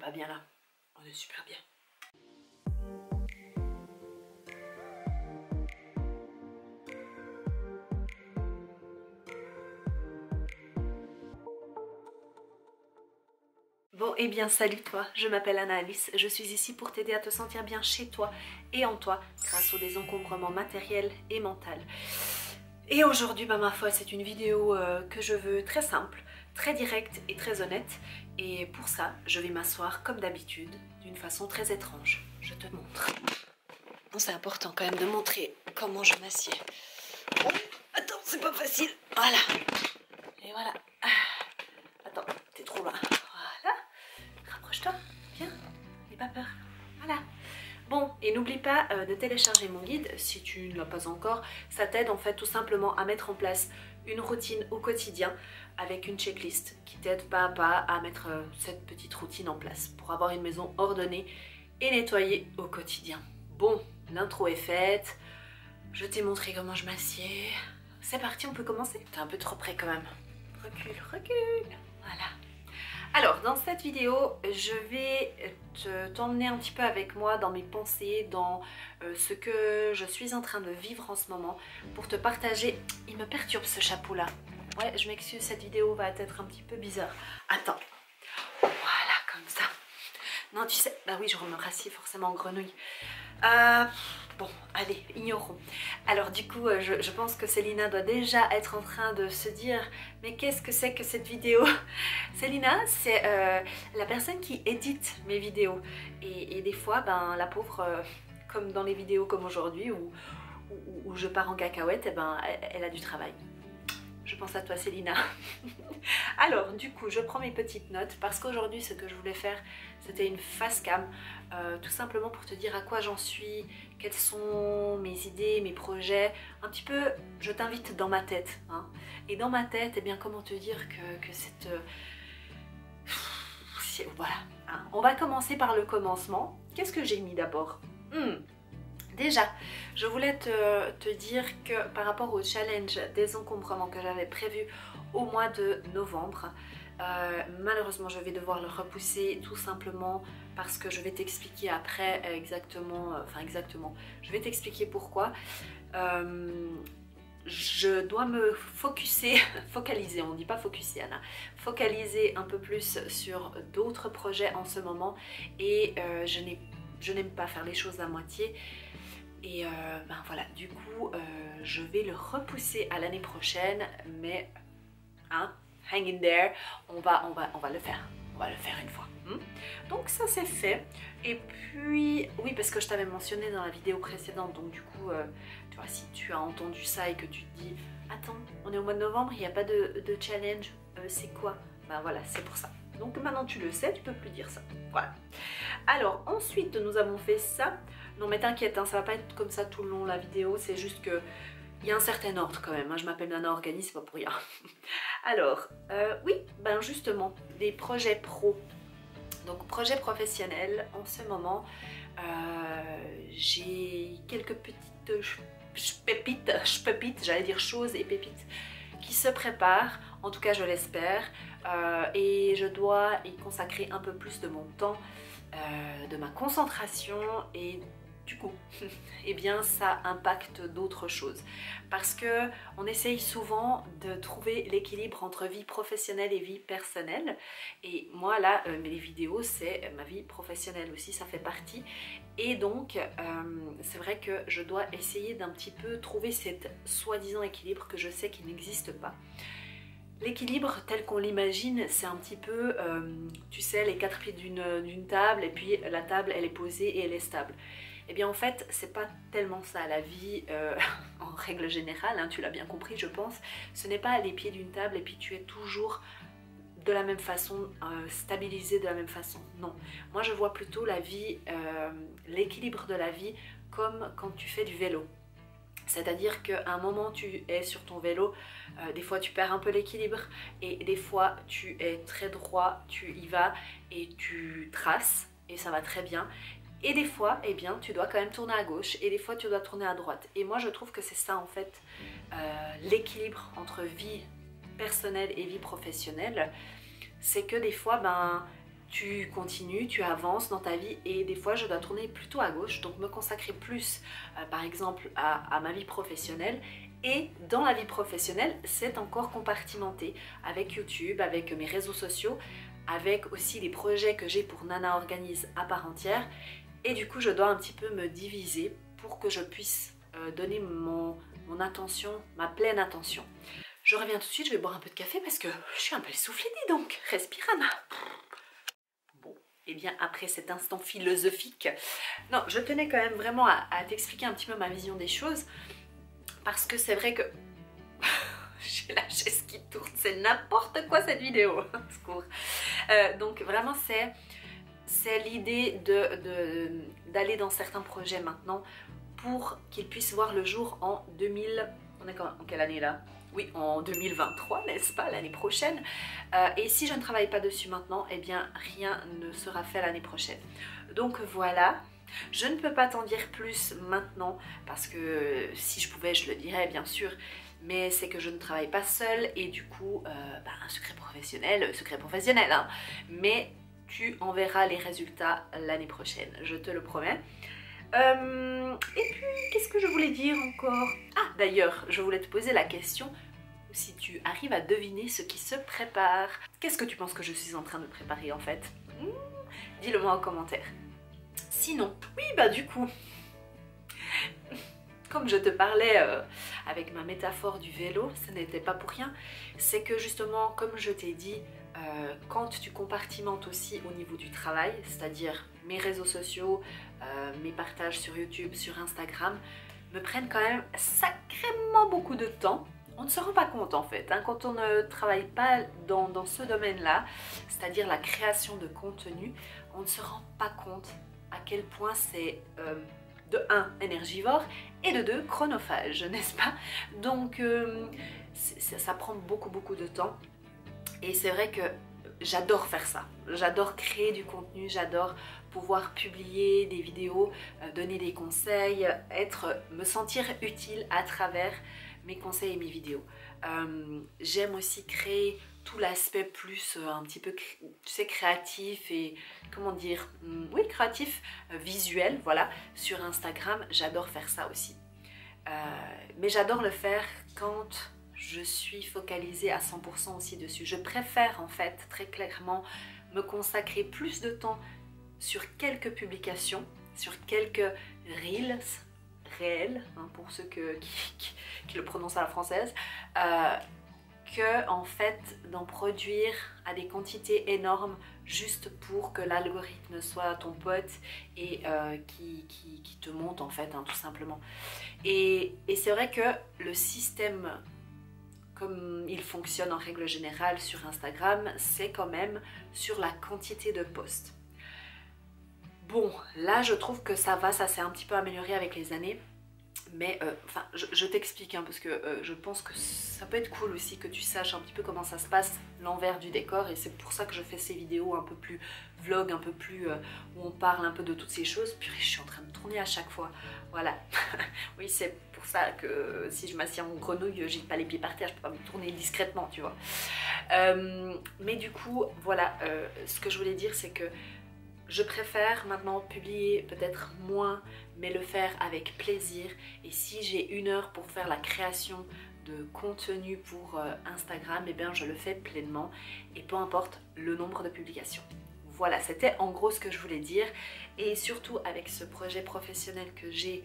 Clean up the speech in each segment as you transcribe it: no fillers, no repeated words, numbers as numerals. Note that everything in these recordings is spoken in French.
va bien là. On est super bien. Bon, eh bien salut toi, je m'appelle Anna-Alice, je suis ici pour t'aider à te sentir bien chez toi et en toi grâce au désencombrement matériel et mental. Et aujourd'hui, ma foi, c'est une vidéo que je veux très simple, très directe et très honnête. Et pour ça, je vais m'asseoir comme d'habitude, d'une façon très étrange. Je te montre. Bon, c'est important quand même de montrer comment je m'assieds. Oh, attends, c'est pas facile. Voilà. Et voilà. Attends, t'es trop loin. Voilà. Rapproche-toi. Viens. N'aie pas peur. Voilà. Bon, et n'oublie pas de télécharger mon guide si tu ne l'as pas encore. Ça t'aide en fait tout simplement à mettre en place une routine au quotidien avec une checklist qui t'aide pas à pas à mettre cette petite routine en place pour avoir une maison ordonnée et nettoyée au quotidien. Bon, l'intro est faite. Je t'ai montré comment je m'assieds. C'est parti, on peut commencer. T'es un peu trop près quand même. Recule, recule. Voilà. Alors, dans cette vidéo, je vais t'emmener un petit peu avec moi dans mes pensées, dans ce que je suis en train de vivre en ce moment, pour te partager. Il me perturbe ce chapeau-là. Ouais, je m'excuse, cette vidéo va être un petit peu bizarre. Attends. Voilà, comme ça. Non, tu sais, bah oui, je me rassis forcément en grenouille. Bon, allez, ignorons. Alors du coup, je pense que Célina doit déjà être en train de se dire « Mais qu'est-ce que c'est que cette vidéo ?» Célina, c'est la personne qui édite mes vidéos. Et des fois, ben, la pauvre, comme dans les vidéos comme aujourd'hui, où je pars en cacahuète, eh ben, elle a du travail. Je pense à toi, Célina. Alors, du coup, je prends mes petites notes parce qu'aujourd'hui, ce que je voulais faire, c'était une face cam, tout simplement pour te dire à quoi j'en suis, quelles sont mes idées, mes projets. Un petit peu, je t'invite dans ma tête. Hein. Et dans ma tête, eh bien, comment te dire que cette... voilà. Hein. On va commencer par le commencement. Qu'est-ce que j'ai mis d'abord? Déjà, je voulais te dire que par rapport au challenge désencombrement que j'avais prévu au mois de novembre, malheureusement je vais devoir le repousser tout simplement parce que je vais t'expliquer après exactement, je vais t'expliquer pourquoi. Je dois me focaliser, on ne dit pas focuser Anna, focaliser un peu plus sur d'autres projets en ce moment et je n'aime pas faire les choses à moitié. Et ben voilà, du coup, je vais le repousser à l'année prochaine, mais hein, hang in there, on va le faire. On va le faire une fois. Donc ça c'est fait. Et puis, oui, parce que je t'avais mentionné dans la vidéo précédente, donc du coup, tu vois, si tu as entendu ça et que tu te dis, attends, on est au mois de novembre, il n'y a pas de challenge, c'est quoi? Ben voilà, c'est pour ça. Donc maintenant tu le sais, tu peux plus dire ça. Voilà. Alors ensuite nous avons fait ça. Non mais t'inquiète, hein, ça va pas être comme ça tout le long de la vidéo, c'est juste que il y a un certain ordre quand même. Hein. Je m'appelle Nana Organi, c'est pas pour rien. Alors oui, ben justement, des projets pro. Donc projets professionnels, en ce moment, j'ai quelques petites pépites, j'allais dire choses et pépites, qui se préparent, en tout cas je l'espère, et je dois y consacrer un peu plus de mon temps, de ma concentration et du coup, eh bien ça impacte d'autres choses parce que on essaye souvent de trouver l'équilibre entre vie professionnelle et vie personnelle et moi là, mes vidéos c'est ma vie professionnelle aussi, ça fait partie et donc c'est vrai que je dois essayer d'un petit peu trouver cet soi-disant équilibre que je sais qu'il n'existe pas. L'équilibre tel qu'on l'imagine, c'est un petit peu, tu sais, les quatre pieds d'une table et puis la table elle est posée et elle est stable. Eh bien en fait, c'est pas tellement ça la vie en règle générale, hein, tu l'as bien compris je pense. Ce n'est pas les pieds d'une table et puis tu es toujours de la même façon, stabilisé de la même façon. Non, moi je vois plutôt la vie, l'équilibre de la vie comme quand tu fais du vélo. C'est-à-dire qu'à un moment tu es sur ton vélo, des fois tu perds un peu l'équilibre et des fois tu es très droit, tu y vas et tu traces et ça va très bien. Et des fois, eh bien, tu dois quand même tourner à gauche et des fois tu dois tourner à droite. Et moi je trouve que c'est ça en fait, l'équilibre entre vie personnelle et vie professionnelle. C'est que des fois, ben, tu continues, tu avances dans ta vie et des fois je dois tourner plutôt à gauche, donc me consacrer plus par exemple à ma vie professionnelle. Et dans la vie professionnelle, c'est encore compartimenté avec YouTube, avec mes réseaux sociaux, avec aussi les projets que j'ai pour Nana Organise à part entière. Et du coup, je dois un petit peu me diviser pour que je puisse donner mon attention, ma pleine attention. Je reviens tout de suite, je vais boire un peu de café parce que je suis un peu essoufflée, dis donc. Respire, Anna. Bon, et bien après cet instant philosophique, non, je tenais quand même vraiment à t'expliquer un petit peu ma vision des choses. Parce que c'est vrai que j'ai la chaise qui tourne, c'est n'importe quoi cette vidéo. Secours. Donc vraiment c'est l'idée d'aller dans certains projets maintenant pour qu'ils puissent voir le jour en 2000. On est en quelle année là? Oui, en 2023, n'est-ce pas, l'année prochaine. Et si je ne travaille pas dessus maintenant, eh bien rien ne sera fait l'année prochaine. Donc voilà. Je ne peux pas t'en dire plus maintenant parce que si je pouvais je le dirais bien sûr, mais c'est que je ne travaille pas seule et du coup un secret professionnel hein. Mais tu en verras les résultats l'année prochaine, je te le promets. Et puis qu'est-ce que je voulais dire encore? Ah d'ailleurs je voulais te poser la question si tu arrives à deviner ce qui se prépare. Qu'est-ce que tu penses que je suis en train de préparer en fait? Dis-le moi en commentaire. Sinon, oui bah du coup, comme je te parlais avec ma métaphore du vélo, ce n'était pas pour rien, c'est que justement, comme je t'ai dit, quand tu compartimentes aussi au niveau du travail, c'est-à-dire mes réseaux sociaux, mes partages sur YouTube, sur Instagram, me prennent quand même sacrément beaucoup de temps. On ne se rend pas compte en fait, hein, quand on ne travaille pas dans ce domaine-là, c'est-à-dire la création de contenu, on ne se rend pas compte à quel point c'est de 1 énergivore et de 2 chronophage, n'est-ce pas? Donc ça prend beaucoup de temps et c'est vrai que j'adore faire ça, j'adore créer du contenu, j'adore pouvoir publier des vidéos, donner des conseils, me sentir utile à travers mes conseils et mes vidéos. J'aime aussi créer tout l'aspect plus un petit peu, tu sais, créatif et, comment dire, oui, créatif, visuel, voilà, sur Instagram, j'adore faire ça aussi. Mais j'adore le faire quand je suis focalisée à 100% aussi dessus. Je préfère en fait, très clairement, me consacrer plus de temps sur quelques publications, sur quelques reels, réels, hein, pour ceux qui le prononcent à la française, que en fait d'en produire à des quantités énormes juste pour que l'algorithme soit ton pote et qui te monte en fait, hein, tout simplement. Et c'est vrai que le système comme il fonctionne en règle générale sur Instagram, c'est quand même sur la quantité de posts. Bon, là je trouve que ça va, ça s'est un petit peu amélioré avec les années. Mais enfin, je t'explique hein, parce que je pense que ça peut être cool aussi que tu saches un petit peu comment ça se passe, l'envers du décor, et c'est pour ça que je fais ces vidéos un peu plus vlog, un peu plus où on parle un peu de toutes ces choses. Purée, je suis en train de tourner à chaque fois, voilà. Oui, c'est pour ça que si je m'assieds en grenouille, j'ai pas les pieds par terre, je peux pas me tourner discrètement, tu vois. Mais du coup, voilà, ce que je voulais dire, c'est que je préfère maintenant publier peut-être moins, mais le faire avec plaisir. Et si j'ai 1 heure pour faire la création de contenu pour Instagram, eh bien je le fais pleinement et peu importe le nombre de publications. Voilà, c'était en gros ce que je voulais dire. Et surtout avec ce projet professionnel que j'ai,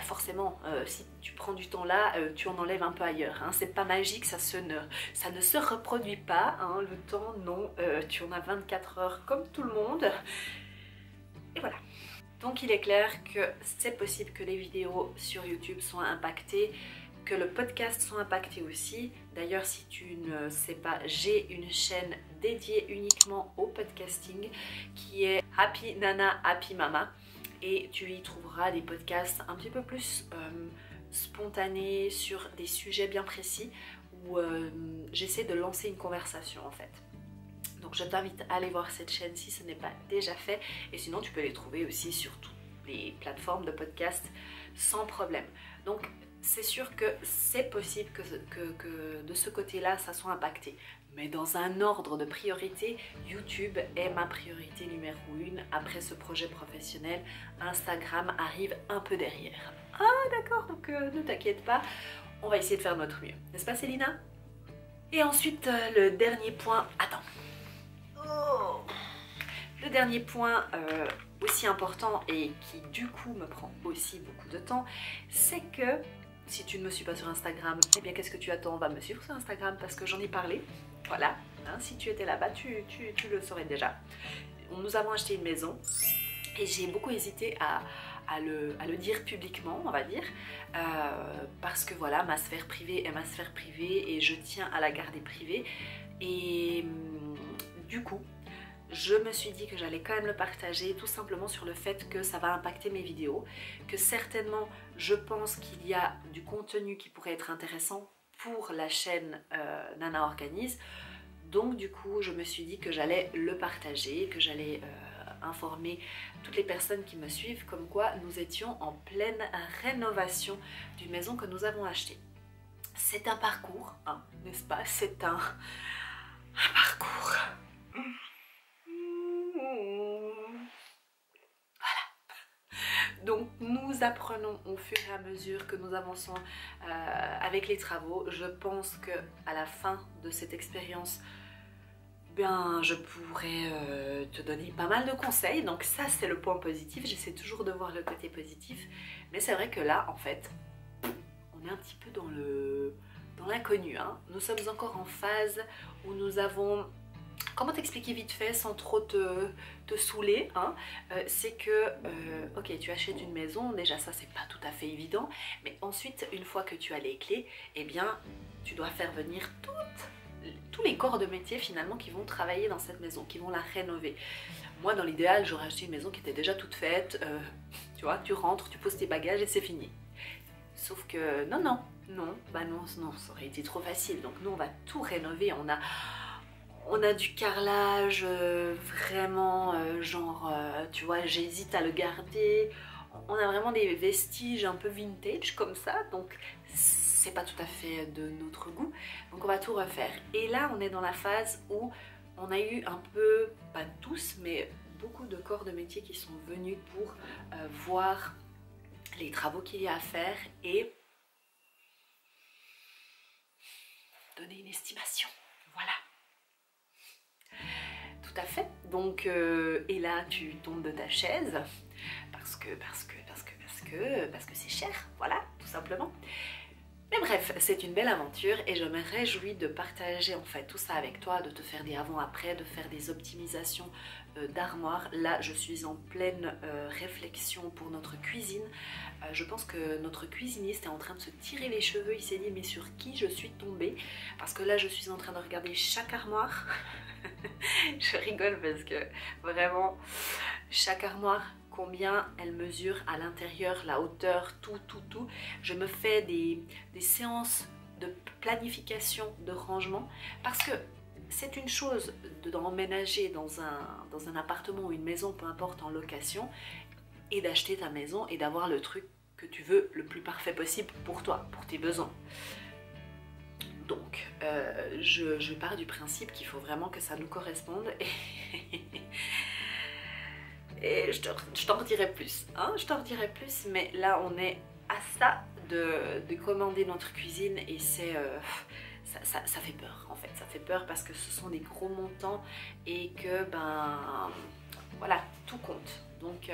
forcément, si tu prends du temps là, tu en enlèves un peu ailleurs. Hein. C'est pas magique, ça ne se reproduit pas. Hein. Le temps, non, tu en as 24 heures comme tout le monde. Et voilà. Donc il est clair que c'est possible que les vidéos sur YouTube soient impactées, que le podcast soit impacté aussi. D'ailleurs, si tu ne sais pas, j'ai une chaîne dédiée uniquement au podcasting qui est Happy Nana Happy Mama, et tu y trouveras des podcasts un petit peu plus spontanés sur des sujets bien précis où j'essaie de lancer une conversation en fait. Donc je t'invite à aller voir cette chaîne si ce n'est pas déjà fait, et sinon tu peux les trouver aussi sur toutes les plateformes de podcast sans problème. Donc c'est sûr que c'est possible que de ce côté-là ça soit impacté, Mais dans un ordre de priorité, YouTube est ma priorité numéro 1. Après ce projet professionnel, Instagram arrive un peu derrière. Ah d'accord, donc ne t'inquiète pas, on va essayer de faire notre mieux. N'est-ce pas Célina? Et ensuite, le dernier point... Attends. Oh. Le dernier point aussi important et qui du coup me prend aussi beaucoup de temps, c'est que si tu ne me suis pas sur Instagram, eh bien qu'est-ce que tu attends? Va me suivre sur Instagram parce que j'en ai parlé. Voilà, hein, si tu étais là-bas, tu le saurais déjà. Nous avons acheté une maison et j'ai beaucoup hésité à le dire publiquement, on va dire, parce que voilà, ma sphère privée est ma sphère privée et je tiens à la garder privée. Et du coup, je me suis dit que j'allais quand même le partager, tout simplement sur le fait que ça va impacter mes vidéos, que certainement je pense qu'il y a du contenu qui pourrait être intéressant pour la chaîne Nana Organise. Donc du coup je me suis dit que j'allais le partager, que j'allais informer toutes les personnes qui me suivent comme quoi nous étions en pleine rénovation d'une maison que nous avons achetée. C'est un parcours, hein, n'est-ce pas? C'est un parcours. Donc nous apprenons au fur et à mesure que nous avançons avec les travaux. Je pense que à la fin de cette expérience, bien, je pourrais te donner pas mal de conseils. Donc ça c'est le point positif. J'essaie toujours de voir le côté positif. Mais c'est vrai que là en fait, on est un petit peu dans l'inconnu. Hein. Nous sommes encore en phase où nous avons... Comment t'expliquer vite fait sans trop te saouler, hein, c'est que, ok, tu achètes une maison, déjà ça c'est pas tout à fait évident, mais ensuite, une fois que tu as les clés, eh bien, tu dois faire venir tous les corps de métier finalement qui vont travailler dans cette maison, qui vont la rénover. Moi, dans l'idéal, j'aurais acheté une maison qui était déjà toute faite, tu vois, tu rentres, tu poses tes bagages et c'est fini. Sauf que, non, ça aurait été trop facile, donc nous on va tout rénover, on a du carrelage, vraiment, genre, tu vois, j'hésite à le garder. On a vraiment des vestiges un peu vintage comme ça, donc c'est pas tout à fait de notre goût. Donc on va tout refaire. Et là, on est dans la phase où on a eu un peu, pas tous, mais beaucoup de corps de métier qui sont venus pour voir les travaux qu'il y a à faire et donner une estimation. Voilà. Tout à fait. Donc, et là, tu tombes de ta chaise parce que c'est cher, voilà, tout simplement. Mais bref, c'est une belle aventure et je me réjouis de partager en fait tout ça avec toi, de te faire des avant-après, de faire des optimisations d'armoires. Là, je suis en pleine réflexion pour notre cuisine. Je pense que notre cuisiniste est en train de se tirer les cheveux. Il s'est dit mais sur qui je suis tombée? Parce que là, je suis en train de regarder chaque armoire. Je rigole parce que vraiment, chaque armoire, combien elle mesure à l'intérieur, la hauteur, tout. Je me fais des séances de planification, de rangement, parce que c'est une chose d'emménager dans un appartement ou une maison, peu importe, en location, et d'acheter ta maison et d'avoir le truc que tu veux le plus parfait possible pour toi, pour tes besoins. Donc, je pars du principe qu'il faut vraiment que ça nous corresponde et je t'en redirai plus, hein, je t'en redirai plus, mais là on est à ça de commander notre cuisine et c'est... ça fait peur en fait, ça fait peur parce que ce sont des gros montants et que ben voilà, tout compte. Donc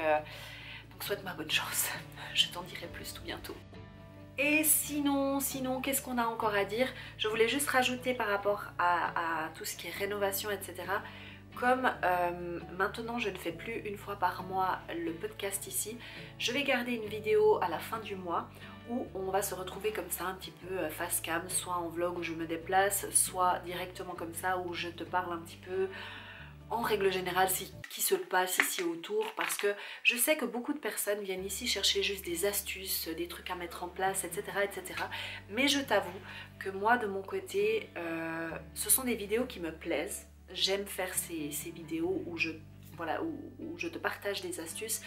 souhaite-moi bonne chance, je t'en dirai plus tout bientôt. Et sinon, qu'est-ce qu'on a encore à dire? Je voulais juste rajouter par rapport à tout ce qui est rénovation, etc. Comme maintenant je ne fais plus une fois par mois le podcast ici, je vais garder une vidéo à la fin du mois où on va se retrouver comme ça un petit peu face cam, soit en vlog où je me déplace, soit directement comme ça où je te parle un petit peu en règle générale qui se passe ici autour, parce que je sais que beaucoup de personnes viennent ici chercher juste des astuces, des trucs à mettre en place, etc. Mais je t'avoue que moi de mon côté, ce sont des vidéos qui me plaisent. J'aime faire ces vidéos où je te partage des astuces,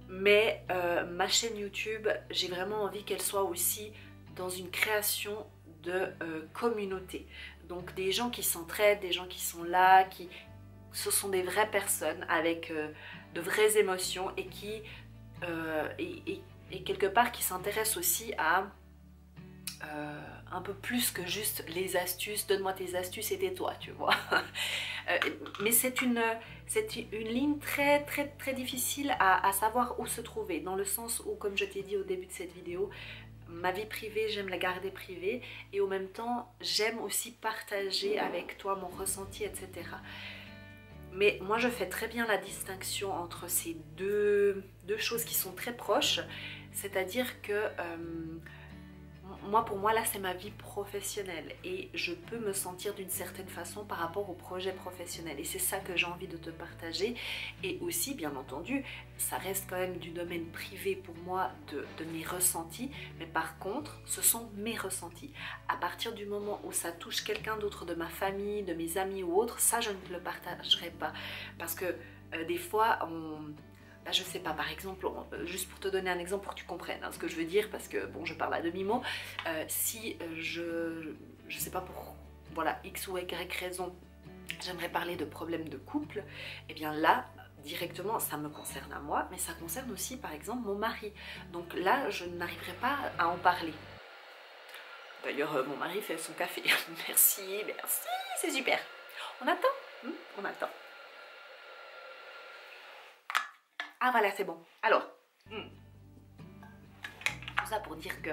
mais ma chaîne YouTube, j'ai vraiment envie qu'elle soit aussi dans une création de communauté. Donc des gens qui s'entraident, des gens qui sont là, ce sont des vraies personnes avec de vraies émotions et qui et quelque part qui s'intéressent aussi à un peu plus que juste les astuces, donne-moi tes astuces et tais-toi, tu vois. Mais c'est une ligne très très très difficile à savoir où se trouver, dans le sens où, comme je t'ai dit au début de cette vidéo, ma vie privée, j'aime la garder privée et en même temps, j'aime aussi partager avec toi mon ressenti, etc. Mais moi, je fais très bien la distinction entre ces deux choses qui sont très proches, c'est-à-dire que pour moi là c'est ma vie professionnelle et je peux me sentir d'une certaine façon par rapport au projet professionnel et c'est ça que j'ai envie de te partager. Et aussi bien entendu ça reste quand même du domaine privé pour moi de mes ressentis, mais par contre ce sont mes ressentis. À partir du moment où ça touche quelqu'un d'autre de ma famille, de mes amis ou autre, ça je ne le partagerai pas parce que des fois je sais pas, par exemple, juste pour te donner un exemple pour que tu comprennes ce que je veux dire, parce que bon, je parle à demi-mot, si je sais pas pour voilà X ou Y raison, j'aimerais parler de problèmes de couple, et bien là, directement, ça me concerne à moi, mais ça concerne aussi par exemple mon mari. Donc là, je n'arriverai pas à en parler. D'ailleurs, mon mari fait son café. Merci, merci, c'est super. On attend, on attend. Ah voilà, c'est bon. Alors, tout ça pour dire que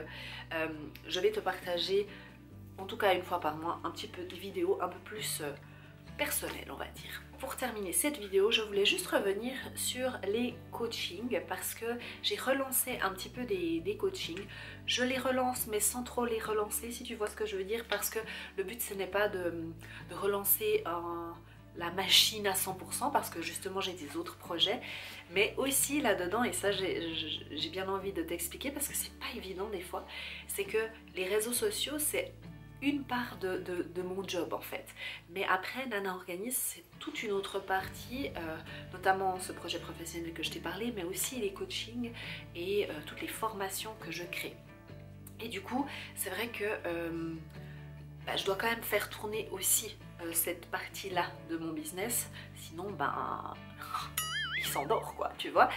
je vais te partager, en tout cas une fois par mois, un petit peu de vidéos un peu plus personnelles, on va dire. Pour terminer cette vidéo, je voulais juste revenir sur les coachings parce que j'ai relancé un petit peu des coachings. Je les relance mais sans trop les relancer, si tu vois ce que je veux dire, parce que le but ce n'est pas de relancer la machine à 100% parce que justement j'ai des autres projets, mais aussi là-dedans, et ça j'ai bien envie de t'expliquer parce que c'est pas évident des fois, c'est que les réseaux sociaux c'est une part de mon job en fait, mais après Nana Organise c'est toute une autre partie, notamment ce projet professionnel que je t'ai parlé, mais aussi les coachings et toutes les formations que je crée. Et du coup c'est vrai que je dois quand même faire tourner aussi cette partie-là de mon business, sinon il s'endort quoi, tu vois.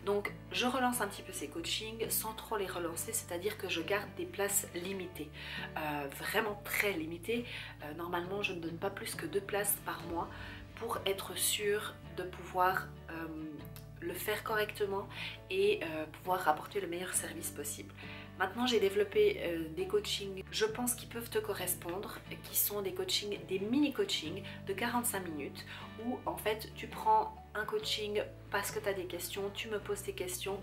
Donc je relance un petit peu ces coachings sans trop les relancer, c'est-à-dire que je garde des places limitées, vraiment très limitées. Normalement je ne donne pas plus que 2 places par mois pour être sûre de pouvoir le faire correctement et pouvoir apporter le meilleur service possible. Maintenant j'ai développé des coachings, je pense qui peuvent te correspondre, qui sont des coachings, des mini-coachings de 45 minutes où en fait tu prends un coaching parce que tu as des questions, tu me poses tes questions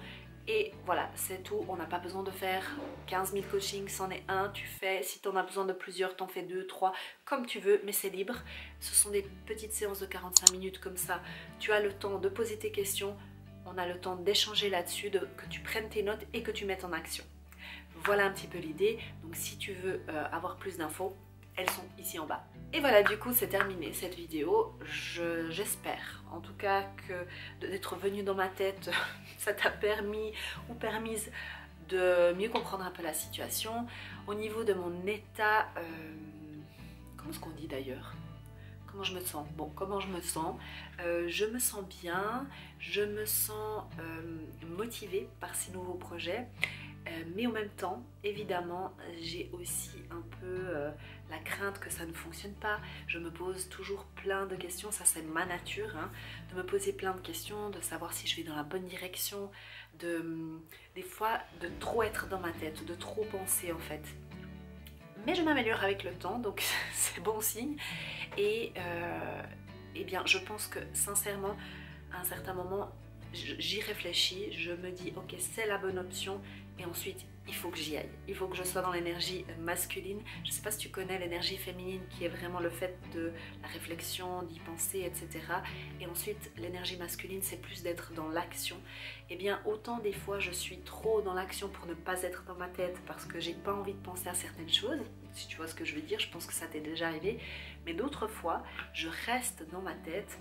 et voilà, c'est tout. On n'a pas besoin de faire 15 000 coachings, c'en est un, tu fais, si tu en as besoin de plusieurs, t'en fais 2, 3, comme tu veux, mais c'est libre. Ce sont des petites séances de 45 minutes comme ça, tu as le temps de poser tes questions, on a le temps d'échanger là-dessus, que tu prennes tes notes et que tu mettes en action. Voilà un petit peu l'idée, donc si tu veux avoir plus d'infos, elles sont ici en bas. Et voilà, du coup c'est terminé cette vidéo. J'espère en tout cas que d'être venu dans ma tête, ça t'a permis ou permise de mieux comprendre un peu la situation. Au niveau de mon état, comment est-ce qu'on dit d'ailleurs? Comment je me sens? Bon, comment je me sens? Je me sens bien, je me sens motivée par ces nouveaux projets. Mais en même temps, évidemment, j'ai aussi un peu la crainte que ça ne fonctionne pas. Je me pose toujours plein de questions, ça c'est ma nature, hein, de me poser plein de questions, de savoir si je vais dans la bonne direction, des fois de trop être dans ma tête, de trop penser en fait. Mais je m'améliore avec le temps, donc c'est bon signe. Et eh bien, je pense que sincèrement, à un certain moment, j'y réfléchis, je me dis ok c'est la bonne option et ensuite il faut que j'y aille, il faut que je sois dans l'énergie masculine. Je ne sais pas si tu connais l'énergie féminine qui est vraiment le fait de la réflexion, d'y penser, etc. Et ensuite l'énergie masculine c'est plus d'être dans l'action. Et bien autant des fois je suis trop dans l'action pour ne pas être dans ma tête parce que j'ai pas envie de penser à certaines choses, si tu vois ce que je veux dire, je pense que ça t'est déjà arrivé, mais d'autres fois je reste dans ma tête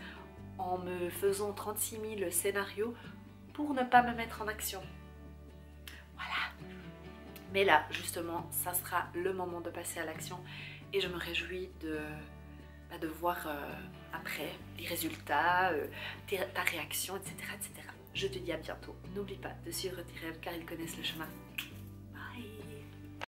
en me faisant 36 000 scénarios pour ne pas me mettre en action. Voilà. Mais là, justement, ça sera le moment de passer à l'action et je me réjouis de voir après les résultats, ta réaction, etc., etc. Je te dis à bientôt. N'oublie pas de suivre tes rêves car ils connaissent le chemin.